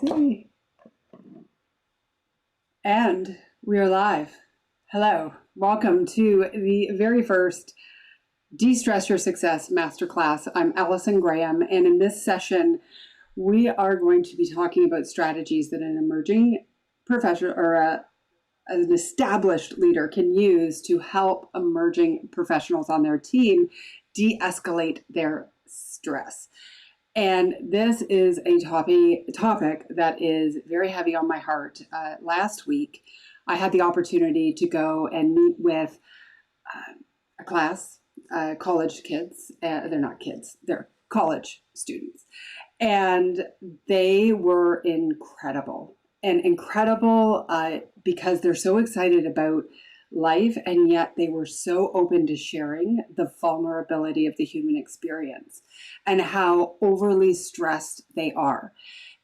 Okay. And we are live. Hello. Welcome to the very first Destress Your Success masterclass. I'm Allison Graham, and in this session, we are going to be talking about strategies that an emerging professional or an established leader can use to help emerging professionals on their team de-escalate their stress. And this is a topic that is very heavy on my heart. Last week, I had the opportunity to go and meet with a class, college kids. They're not kids, they're college students. And they were incredible. And incredible because they're so excited about life, and yet they were so open to sharing the vulnerability of the human experience and how overly stressed they are.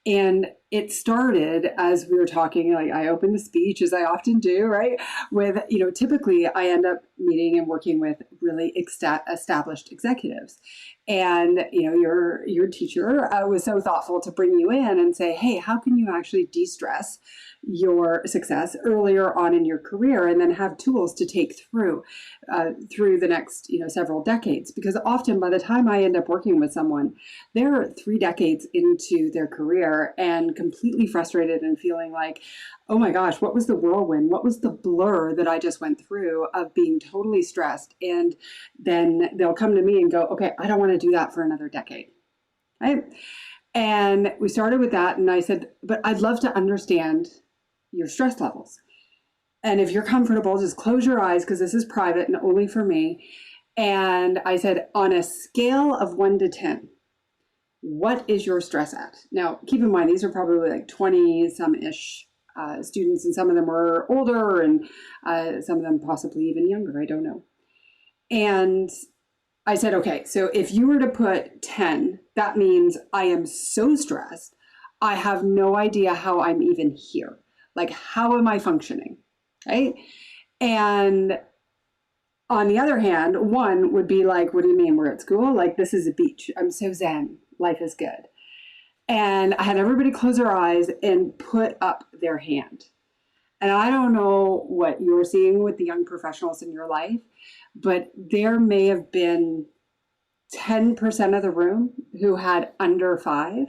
And it started as we were talking, like I opened the speech, as I often do, right? With, typically I end up meeting and working with really established executives. And, your teacher was so thoughtful to bring you in and say, hey, how can you actually de-stress your success earlier on in your career and then have tools to take through the next, several decades? Because often by the time I end up working with someone, they're 3 decades into their career and completely frustrated and feeling like, oh my gosh, what was the whirlwind? What was the blur that I just went through of being totally stressed? And then they'll come to me and go, okay, I don't want to do that for another decade, right? And we started with that. And I said, but I'd love to understand your stress levels. And if you're comfortable, just close your eyes because this is private and only for me. And I said, on a scale of 1 to 10, what is your stress at? Now, keep in mind, these are probably like 20-some-ish students, and some of them were older and some of them possibly even younger. I don't know. And I said, okay, so if you were to put 10, that means I am so stressed, I have no idea how I'm even here. Like, how am I functioning, right? And on the other hand, 1 would be like, what do you mean we're at school? Like, this is a beach. I'm so zen. Life is good. And I had everybody close their eyes and put up their hand. And I don't know what you're seeing with the young professionals in your life, but there may have been 10% of the room who had under 5,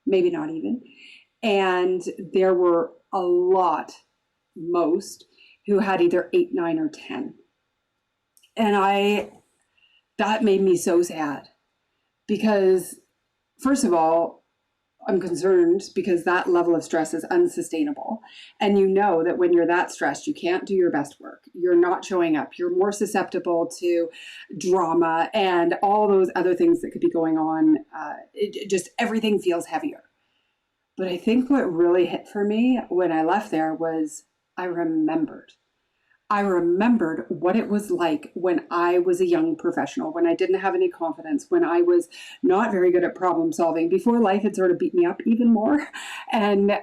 maybe not even. And there were a lot, most, who had either 8, 9, or 10. And that made me so sad because, first of all, I'm concerned because that level of stress is unsustainable. And you know that when you're that stressed, you can't do your best work. You're not showing up. You're more susceptible to drama and all those other things that could be going on. Just everything feels heavier. But I think what really hit for me when I left there was I remembered what it was like when I was a young professional, when I didn't have any confidence, when I was not very good at problem solving, before life had sort of beat me up even more and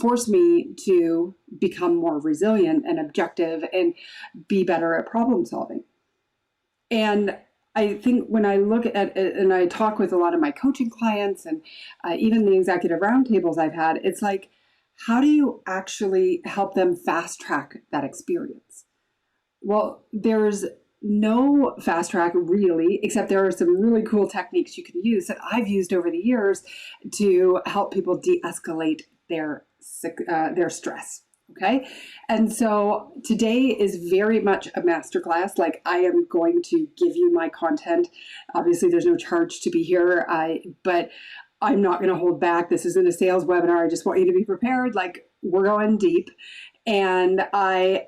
forced me to become more resilient and objective and be better at problem solving. And I think when I look at it and I talk with a lot of my coaching clients and even the executive roundtables I've had, it's like, how do you actually help them fast track that experience? Well, there's no fast track really, except there are some really cool techniques you can use that I've used over the years to help people de-escalate their stress. Okay. And so today is very much a masterclass. Like, I am going to give you my content. Obviously there's no charge to be here, but I'm not going to hold back. This isn't a sales webinar. I just want you to be prepared. Like, we're going deep. And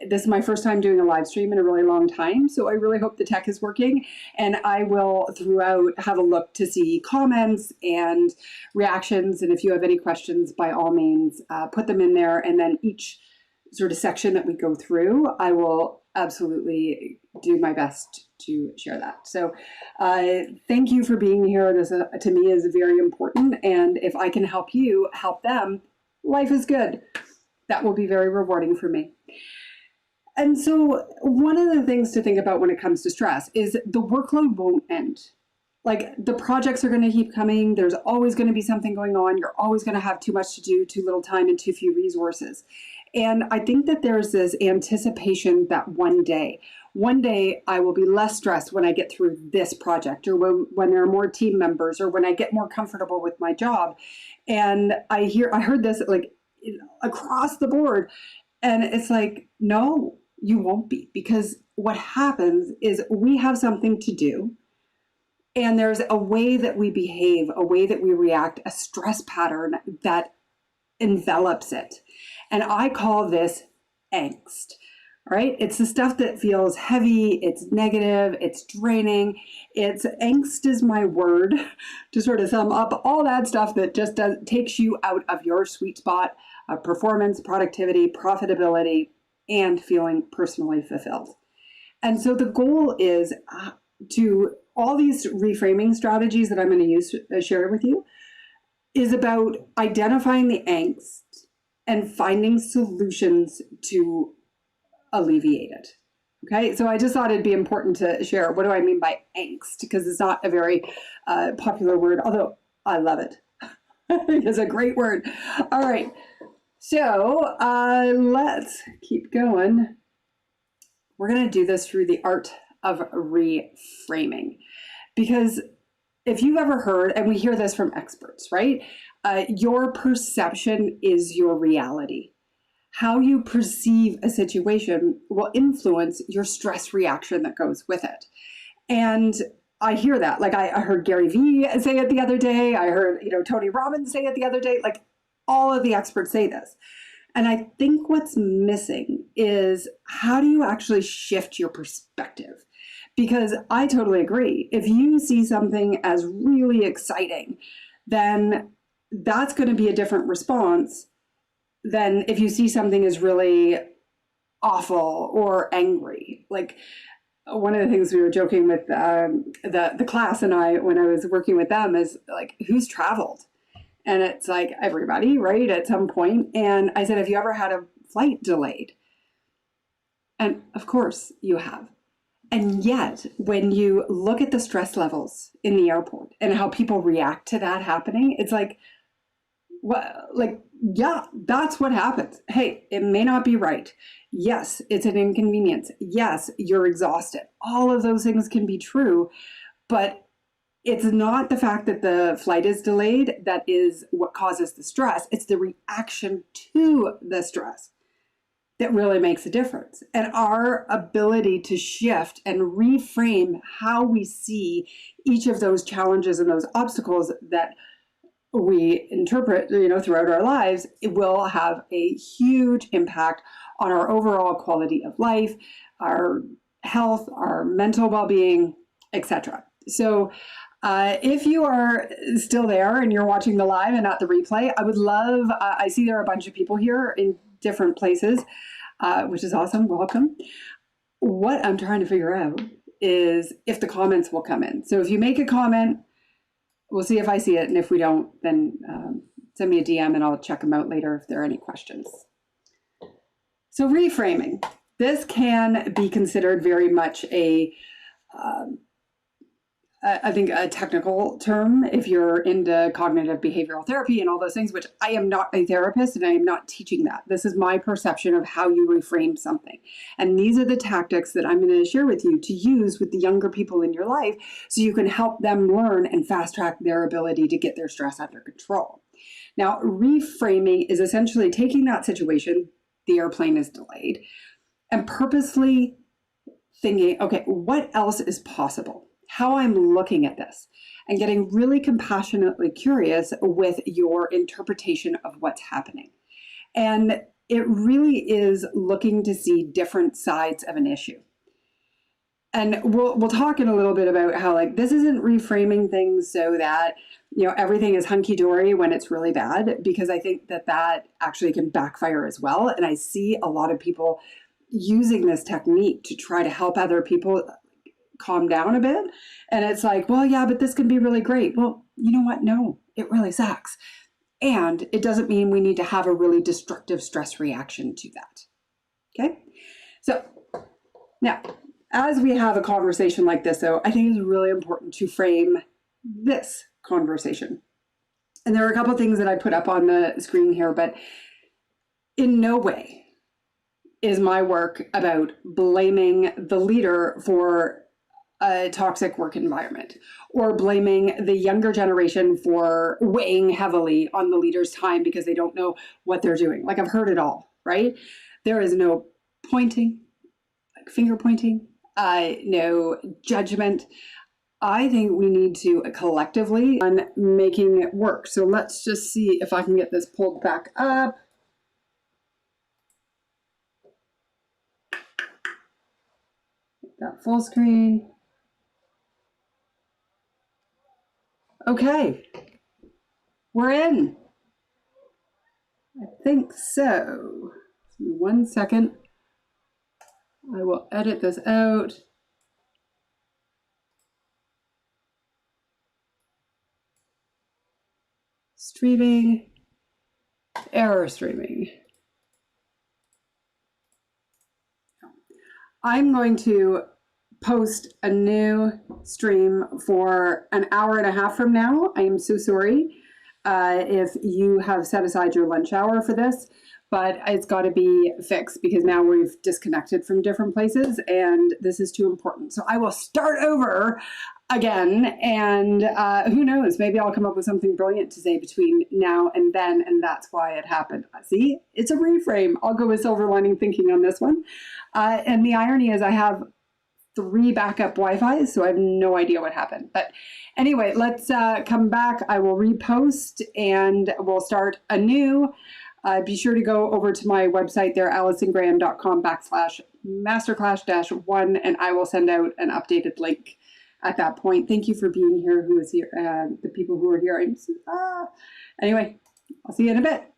this is my first time doing a live stream in a really long time. So I really hope the tech is working. And I will throughout have a look to see comments and reactions. And if you have any questions, by all means, put them in there. And then each sort of section that we go through, I will absolutely do my best to share that. So thank you for being here. This to me is very important. And if I can help you help them, life is good. That will be very rewarding for me. And so one of the things to think about when it comes to stress is the workload won't end. like the projects are going to keep coming. There's always going to be something going on. You're always going to have too much to do, too little time, and too few resources. And I think that there's this anticipation that one day I will be less stressed when I get through this project, or when there are more team members, or when I get more comfortable with my job. And I heard this like across the board. And it's like, no, you won't be, because what happens is we have something to do. And there's a way that we behave, a way that we react, a stress pattern that envelops it. And I call this angst, right? It's the stuff that feels heavy, it's negative, it's draining. It's angst is my word to sort of sum up all that stuff that just takes you out of your sweet spot of performance, productivity, profitability, and feeling personally fulfilled. And so the goal is to all these reframing strategies that I'm going to use share with you is about identifying the angst and finding solutions to alleviate it. Okay, so I just thought it'd be important to share. What do I mean by angst? Because it's not a very popular word, although I love it. It's a great word. All right, so let's keep going. We're going to do this through the art of reframing, because if you've ever heard, and we hear this from experts, right? Your perception is your reality. How you perceive a situation will influence your stress reaction that goes with it. And I hear that. Like I heard Gary Vee say it the other day. I heard, Tony Robbins say it the other day. Like all of the experts say this. And I think what's missing is, how do you actually shift your perspective? Because I totally agree. If you see something as really exciting, then that's going to be a different response than if you see something as really awful or angry. Like one of the things we were joking with the class and I, when I was working with them, is like, who's traveled? And it's like everybody, right, at some point. And I said, have you ever had a flight delayed? And of course you have. And yet, when you look at the stress levels in the airport and how people react to that happening, it's like, yeah, that's what happens. Hey, it may not be right. Yes, it's an inconvenience. Yes, you're exhausted. All of those things can be true, but it's not the fact that the flight is delayed that is what causes the stress. It's the reaction to the stress that really makes a difference. And our ability to shift and reframe how we see each of those challenges and those obstacles that we interpret, throughout our lives, it will have a huge impact on our overall quality of life, our health, our mental well-being, etc. So if you are still there and you're watching the live and not the replay, I would love, I see there are a bunch of people here in different places, which is awesome. Welcome. What I'm trying to figure out is if the comments will come in. So if you make a comment, we'll see if I see it. And if we don't, then send me a DM and I'll check them out later if there are any questions. So reframing. This can be considered very much I think a technical term if you're into cognitive behavioral therapy and all those things, which I am not a therapist and I am not teaching that. This is my perception of how you reframe something. And these are the tactics that I'm going to share with you to use with the younger people in your life so you can help them learn and fast track their ability to get their stress under control. Now, reframing is essentially taking that situation, the airplane is delayed, and purposely thinking, okay, what else is possible? How I'm looking at this, and getting really compassionately curious with your interpretation of what's happening. And it really is looking to see different sides of an issue. And we'll talk in a little bit about how this isn't reframing things so that everything is hunky-dory when it's really bad, because I think that actually can backfire as well. And I see a lot of people using this technique to try to help other people calm down a bit. And it's like, well, yeah, but this can be really great. Well, you know what? No, it really sucks. And it doesn't mean we need to have a really destructive stress reaction to that. Okay. So now, as we have a conversation like this, though, I think it's really important to frame this conversation. And there are a couple of things that I put up on the screen here, but in no way is my work about blaming the leader for a toxic work environment or blaming the younger generation for weighing heavily on the leader's time because they don't know what they're doing. Like, I've heard it all, right? There is no pointing, like finger pointing, no judgment. I think we need to collectively on making it work. So let's just see if I can get this pulled back up. That full screen. Okay, we're in. I think so. Give me 1 second. I will edit this out. Streaming, error streaming. I'm going to post a new stream for an hour and a half from now. I am so sorry if you have set aside your lunch hour for this, but it's got to be fixed because now we've disconnected from different places and this is too important. So I will start over again, and who knows, maybe I'll come up with something brilliant to say between now and then, and that's why it happened. See, it's a reframe. I'll go with silver lining thinking on this one. And the irony is I have 3 backup Wi-Fi, so I have no idea what happened. But anyway, let's come back. I will repost and we'll start anew. Be sure to go over to my website there, AlisonGraham.com/masterclass-1, and I will send out an updated link at that point. Thank you for being here, who is here, the people who are here. Anyway, I'll see you in a bit.